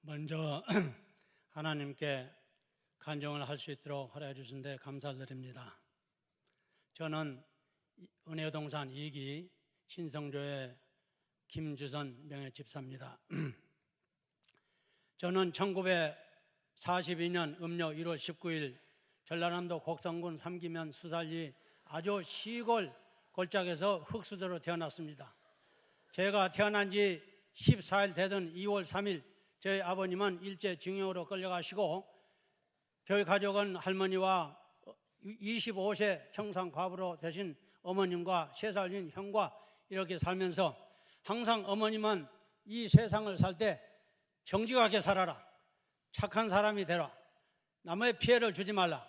먼저 하나님께 간증을 할 수 있도록 허락해 주신 데 감사드립니다. 저는 은혜동산 2기 신성교회 김주선 명예집사입니다. 저는 1942년 음력 1월 19일 전라남도 곡성군 삼기면 수살리 아주 시골 골짜기에서 흙수저로 태어났습니다. 제가 태어난 지 14일 되던 2월 3일 저희 아버님은 일제징용으로 끌려가시고 저희 가족은 할머니와 25세 청산과부로 되신 어머님과 3살인 형과 이렇게 살면서 항상 어머님은 이 세상을 살 때 정직하게 살아라, 착한 사람이 되라, 남의 피해를 주지 말라,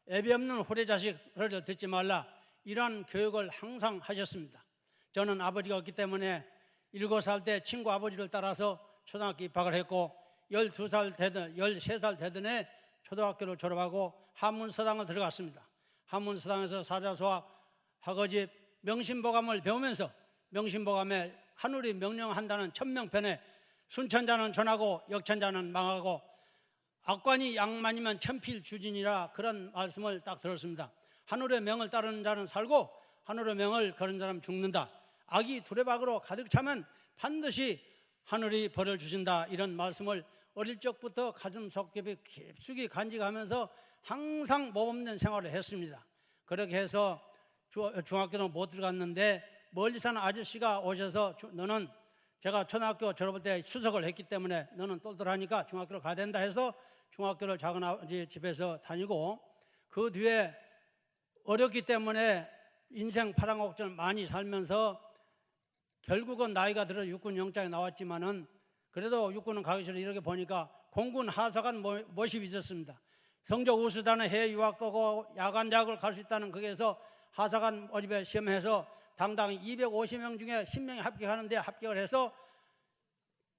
애비 없는 후레자식을 듣지 말라, 이러한 교육을 항상 하셨습니다. 저는 아버지가 없기 때문에 7살 때 친구 아버지를 따라서 초등학교 입학을 했고 12살 되던 13살 되던 해 초등학교를 졸업하고 한문서당을 들어갔습니다. 한문서당에서 사자수학, 학어집, 명심보감을 배우면서 명심보감에 하늘이 명령한다는 천명편에 순천자는 전하고 역천자는 망하고 악관이 양만이면 천필주진이라 그런 말씀을 딱 들었습니다. 하늘의 명을 따르는 자는 살고 하늘의 명을 거는 사람은 죽는다. 악이 두레박으로 가득 차면 반드시 하늘이 벌을 주신다. 이런 말씀을 어릴 적부터 가슴속 깊숙이 간직하면서 항상 모범된 생활을 했습니다. 그렇게 해서 중학교는 못 들어갔는데 멀리 사는 아저씨가 오셔서 너는 제가 초등학교 졸업할 때 수석을 했기 때문에 너는 똘똘하니까 중학교를 가야 된다 해서 중학교를 작은 아버지 집에서 다니고 그 뒤에 어렸기 때문에 인생 파랑옥전 많이 살면서 결국은 나이가 들어 육군 영장에 나왔지만은 그래도 육군은 가기 싫어 이렇게 보니까 공군 하사관 모집이 있었습니다. 성적 우수자는 해외 유학 가고 야간 대학을 갈 수 있다는 거기에서 하사관 모집에 시험해서 당당 250명 중에 10명이 합격하는데 합격을 해서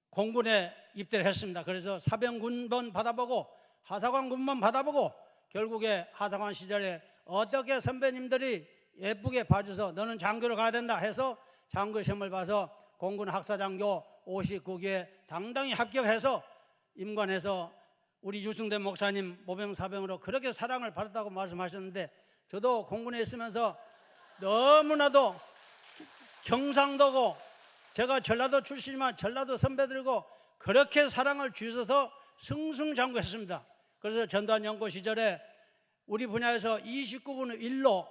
공군에 입대를 했습니다. 그래서 사병군번 받아보고 하사관 군번 받아보고 결국에 하사관 시절에 어떻게 선배님들이 예쁘게 봐줘서 너는 장교를 가야 된다 해서 장교 시험을 봐서 공군 학사장교 59기에 당당히 합격해서 임관해서 우리 유승대 목사님 모병사병으로 그렇게 사랑을 받았다고 말씀하셨는데 저도 공군에 있으면서 너무나도 경상도고 제가 전라도 출신이지만 전라도 선배들이고 그렇게 사랑을 주셔서 승승장구했습니다. 그래서 전두환 정부 시절에 우리 분야에서 29분의 1로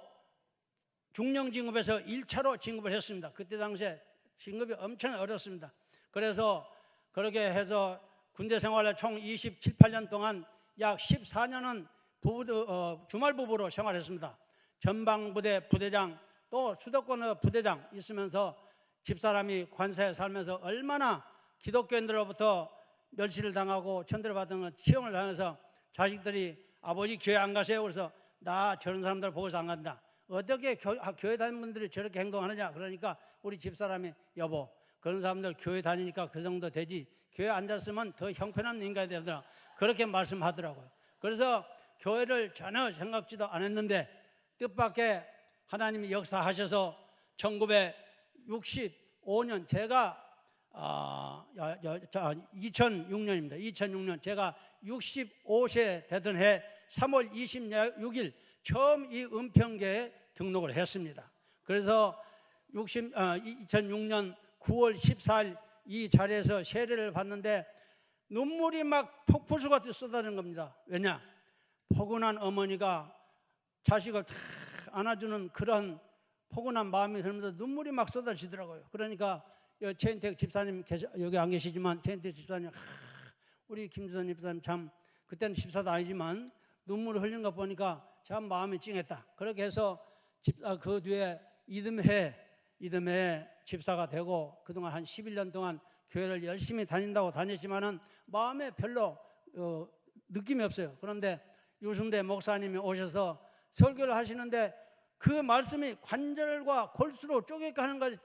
중령 진급에서 1차로 진급을 했습니다. 그때 당시에 진급이 엄청 어렵습니다. 그래서 그렇게 해서 군대 생활을 총 27, 8년 동안 약 14년은 주말 부부로 생활했습니다. 전방부대 부대장 또 수도권 부대장 있으면서 집사람이 관세에 살면서 얼마나 기독교인들로부터 멸시를 당하고 천대를 받은 시험을 당해서 자식들이 아버지 교회 안 가세요? 그래서 나 저런 사람들 보고서 안 간다. 어떻게 교회 다니는 분들이 저렇게 행동하느냐? 그러니까 우리 집사람이 여보 그런 사람들 교회 다니니까 그 정도 되지 교회 앉았으면 더 형편없는 인간이 되더라. 그렇게 말씀하더라고요. 그래서 교회를 전혀 생각지도 않았는데 뜻밖의 하나님이 역사하셔서 1965년 제가 2006년입니다. 2006년 제가 65세 되던 해 3월 26일 처음 이 은평교회에 등록을 했습니다. 그래서 2006년 9월 14일 이 자리에서 세례를 받는데 눈물이 막 폭포수 같이 쏟아지는 겁니다. 왜냐? 포근한 어머니가 자식을 다 안아주는 그런 포근한 마음이 들면서 눈물이 막 쏟아지더라고요. 그러니까 최인택 집사님 여기 안 계시지만 최인택 집사님 우리 김주선 집사님 참 그때는 집사도 아니지만 눈물을 흘린 거 보니까 참 마음이 찡했다. 그렇게 해서 그 뒤에 이듬해 집사가 되고 그동안 한 11년 동안 교회를 열심히 다녔지만은 마음에 별로 느낌이 없어요. 그런데 유승대 목사님이 오셔서 설교를 하시는데 그 말씀이 관절과 골수로 쪼개게 하는 것을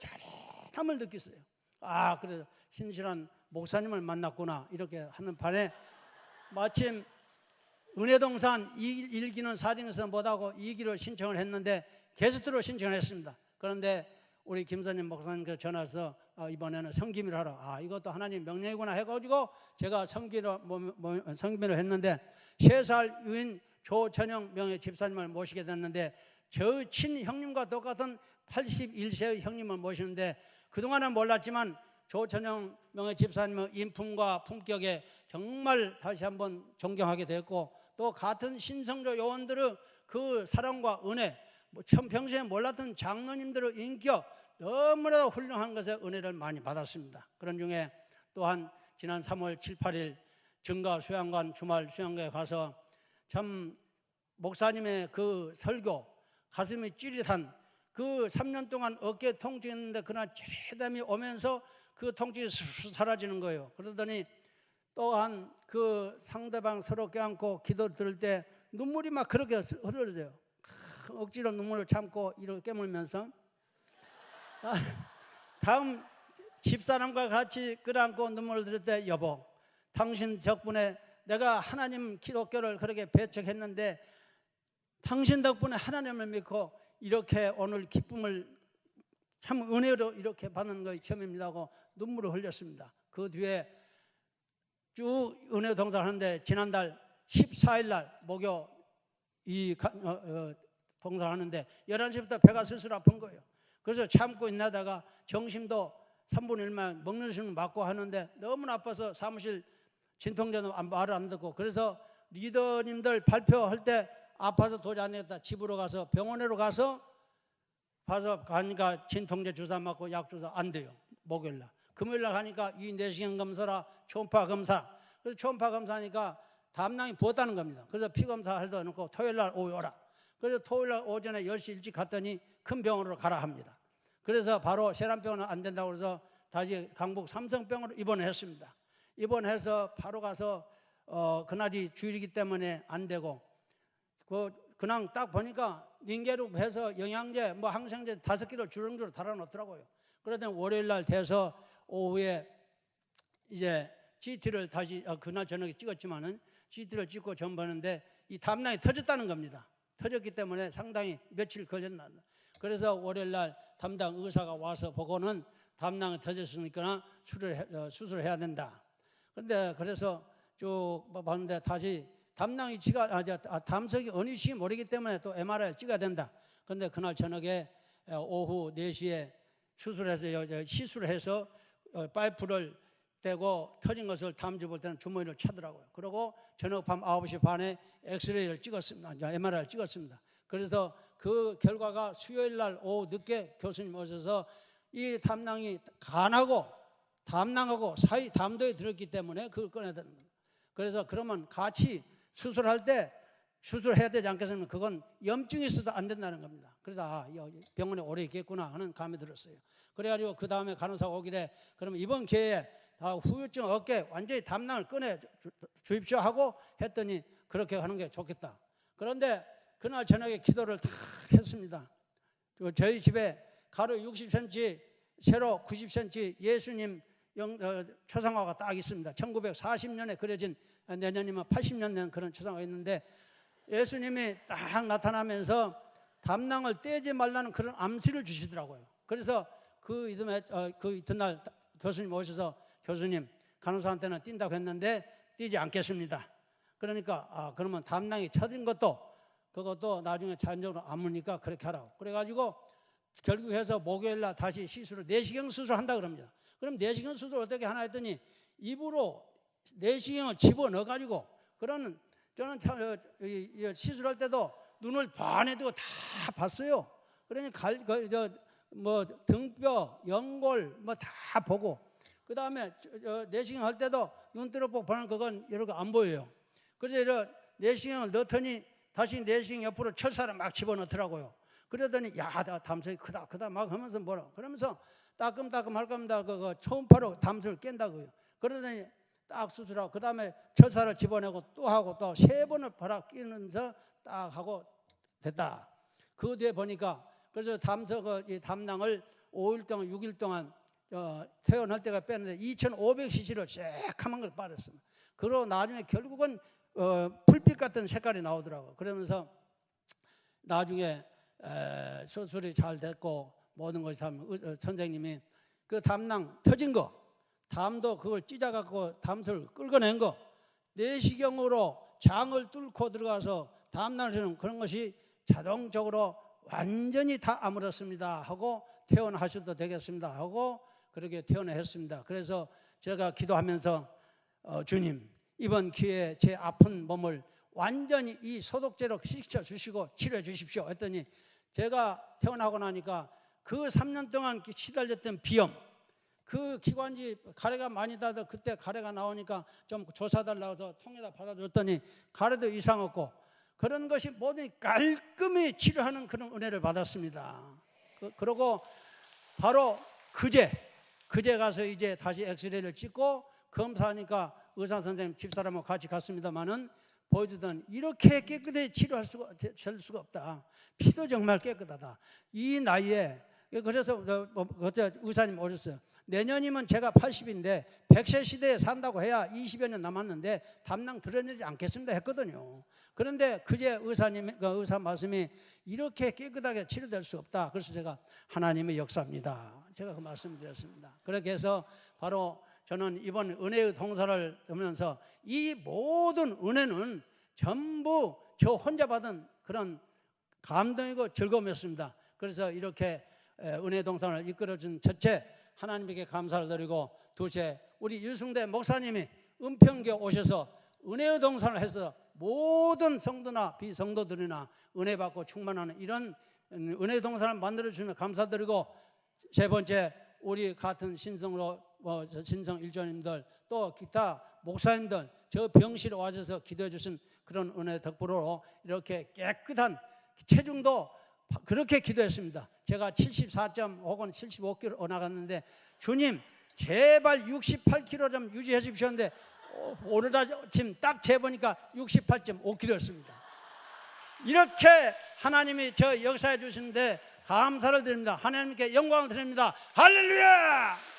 잘함을 느꼈어요. 아, 그래서 신실한 목사님을 만났구나 이렇게 하는 반에 마침 은혜동산 1기는 4등에서 못하고 2기를 신청을 했는데 게스트로 신청을 했습니다. 그런데 우리 김선임 목사님께서 전화해서 이번에는 성기미를 하라. 이것도 하나님 명령이구나 해가지고 제가 성기미를 했는데 3살 유인 조천영 명예 집사님을 모시게 됐는데 저 친형님과 똑같은 81세의 형님을 모시는데 그동안은 몰랐지만 조천영 명예 집사님의 인품과 품격에 정말 다시 한번 존경하게 됐고 또 같은 신성조 요원들의 그 사랑과 은혜, 평소에 몰랐던 장로님들의 인격 너무나도 훌륭한 것에 은혜를 많이 받았습니다. 그런 중에 또한 지난 3월 7, 8일 증가 수양관 주말 수양관에 가서 참 목사님의 그 설교 가슴이 찌릿한 그 3년 동안 어깨 통증했는데 그날 찌릿함이 오면서 그 통증이 사라지는 거예요. 그러더니 또한 그 상대방 서로 껴안고 기도 들을 때 눈물이 막 그렇게 흐르죠. 억지로 눈물을 참고 이렇게 깨물면서 다음 집사람과 같이 끌어안고 눈물을 들을 때 여보 당신 덕분에 내가 하나님 기독교를 그렇게 배척했는데 당신 덕분에 하나님을 믿고 이렇게 오늘 기쁨을 참 은혜로 이렇게 받는 것이 처음입니다 하고 눈물을 흘렸습니다. 그 뒤에 쭉 은혜 동사를 하는데 지난달 14일 날 목요 이 동사를 하는데 11시부터 배가 슬슬 아픈 거예요. 그래서 참고 있다가 정심도 3분의 1만 먹는 수는 맞고 하는데 너무 아파서 사무실 진통제도 말을 안 듣고 그래서 리더님들 발표할 때 아파서 도저히 안 되겠다 집으로 가서 병원으로 가서 가니까 진통제 주사 맞고 약 주사 안 돼요. 목요일날 금요일날 가니까 이 내시경 검사라 초음파 검사 그래서 초음파 검사하니까 담낭이 부었다는 겁니다. 그래서 피 검사해서 놓고 토요일날 오후 오라. 그래서 토요일날 오전에 10시 일찍 갔더니 큰 병원으로 가라 합니다. 그래서 바로 세란병원은 안 된다고 해서 다시 강북 삼성병원으로 입원했습니다. 입원해서 바로 가서 그날이 주일이기 때문에 안 되고 그냥 딱 보니까 닌게룹 해서 영양제 항생제 5개를 주렁주렁 달아놓더라고요. 그러더니 월요일날 돼서 오후에 이제 CT를 다시 그날 저녁에 찍었지만은 CT를 찍고 전 보는데 이 담낭이 터졌다는 겁니다. 터졌기 때문에 상당히 며칠 걸렸나. 그래서 월요일날 담당 의사가 와서 보고는 담낭이 터졌으니까 수술해야 된다. 그런데 그래서 쭉 봤는데 다시 담낭 위치가 담석이 어느 시기 모르기 때문에 또 MRI를 찍어야 된다. 그런데 그날 저녁에 오후 4시에 시술을 해서 파이프를 떼고 터진 것을 다음 주 볼 때는 주머니를 차더라고요. 그리고 저녁 밤 9시 반에 엑스레이를 찍었습니다. MRI를 찍었습니다. 그래서 그 결과가 수요일 날 오후 늦게 교수님 오셔서 이 담낭이 간하고 담낭하고 사이 담도에 들었기 때문에 그걸 꺼내야 됩니다. 그래서 그러면 같이 수술할 때 수술해야 되지 않겠습니까? 그건 염증이 있어서 안 된다는 겁니다. 그래서 병원에 오래 있겠구나 하는 감이 들었어요. 그래가지고 그 다음에 간호사가 오길래 그러면 이번 기회에 다 후유증 어깨 완전히 담낭을 꺼내 주십시오 하고 했더니 그렇게 하는 게 좋겠다. 그런데 그날 저녁에 기도를 다 했습니다. 저희 집에 가로 60cm, 세로 90cm 예수님 초상화가 딱 있습니다. 1940년에 그려진 내년이면 80년 된 그런 초상화가 있는데 예수님이 딱 나타나면서 담낭을 떼지 말라는 그런 암시를 주시더라고요. 그래서 그 이튿날 교수님 오셔서 교수님 간호사한테는 뛴다고 했는데 뛰지 않겠습니다. 그러니까 그러면 담낭이 처진 그것도 나중에 자연적으로 아무니까 그렇게 하라고. 그래가지고 결국 해서 목요일날 다시 내시경 수술한다 그럽니다. 그럼 내시경 수술 어떻게 하나 했더니 입으로 내시경을 집어넣어가지고 저는 시술할 때도 눈을 반에 두고 다 봤어요. 그러니까 등뼈, 연골 다 보고 그 다음에 내시경 할 때도 눈 뜨려보고 보는 그건 이렇게 안 보여요. 그래서 내시경을 넣더니 다시 내시경 옆으로 철사를 막 집어넣더라고요. 그러더니 담석이 크다 막 하면서 그러면서 따끔따끔 할 겁니다. 그거 초음파로 담석을 깬다고요. 그러더니 딱 수술하고 그 다음에 철사를 집어내고 또 하고 또 3번을 바라 끼면서 딱 하고 됐다. 그 뒤에 보니까 그래서 이 담낭을 5일 동안 6일 동안 퇴원할 때가 뺐는데 2,500cc를 새카만 걸 빨았습니다. 그러고 나중에 결국은 풀빛 같은 색깔이 나오더라고요. 그러면서 나중에 수술이 잘 됐고 모든 것이 참 선생님이 그 담낭 터진 거, 담도 그걸 찢어갖고 담을 끌어낸 거, 내시경으로 장을 뚫고 들어가서 다음날 저는 그런 것이 자동적으로 완전히 다 아물었습니다 하고 퇴원하셔도 되겠습니다 하고 그렇게 퇴원했습니다. 그래서 제가 기도하면서 주님, 이번 기회에 제 아픈 몸을 완전히 이 소독제로 씻겨 주시고 치료해 주십시오 했더니, 제가 퇴원하고 나니까 그 3년 동안 시달렸던 비염, 그 기관지 가래가 많이 닿아서 그때 가래가 나오니까 좀 조사달라고 해서 통에다 받아줬더니 가래도 이상 없고, 그런 것이 모두 깔끔히 치료하는 그런 은혜를 받았습니다. 그러고 바로 그제 가서 이제 다시 엑스레이를 찍고 검사하니까 의사 선생님 집사람하고 같이 갔습니다마는 보여주던, 이렇게 깨끗하게 치료할 수가 될 수가 없다. 피도 정말 깨끗하다. 이 나이에. 그래서 그때 의사님 오셨어요. 내년이면 제가 80인데 100세 시대에 산다고 해야 20여 년 남았는데 담낭 드러내지 않겠습니다 했거든요. 그런데 그제 의사 말씀이 이렇게 깨끗하게 치료될 수 없다. 그래서 제가 하나님의 역사입니다, 제가 그 말씀을 드렸습니다. 그렇게 해서 바로 저는 이번 은혜의 동사를 하면서 이 모든 은혜는 전부 저 혼자 받은 그런 감동이고 즐거움이었습니다. 그래서 이렇게 은혜 동산을 이끌어준 첫째, 하나님께 감사를 드리고, 둘째, 우리 유승대 목사님이 은평교에 오셔서 은혜의 동산을 해서 모든 성도나 비성도들이나 은혜 받고 충만하는 이런 은혜 동산을 만들어주시면 감사드리고, 세 번째, 우리 같은 신성으로 신성 일조님들 또 기타 목사님들 저 병실에 와셔서 기도해 주신 그런 은혜 덕분으로 이렇게 깨끗한 체중도 그렇게 기도했습니다. 제가 74점 혹은 75kg 나갔는데, 주님 제발 68kg 좀 유지해 주셨는데 오늘 아침 딱 재보니까 68.5kg였습니다. 이렇게 하나님이 저 역사해 주시는데 감사를 드립니다. 하나님께 영광을 드립니다. 할렐루야!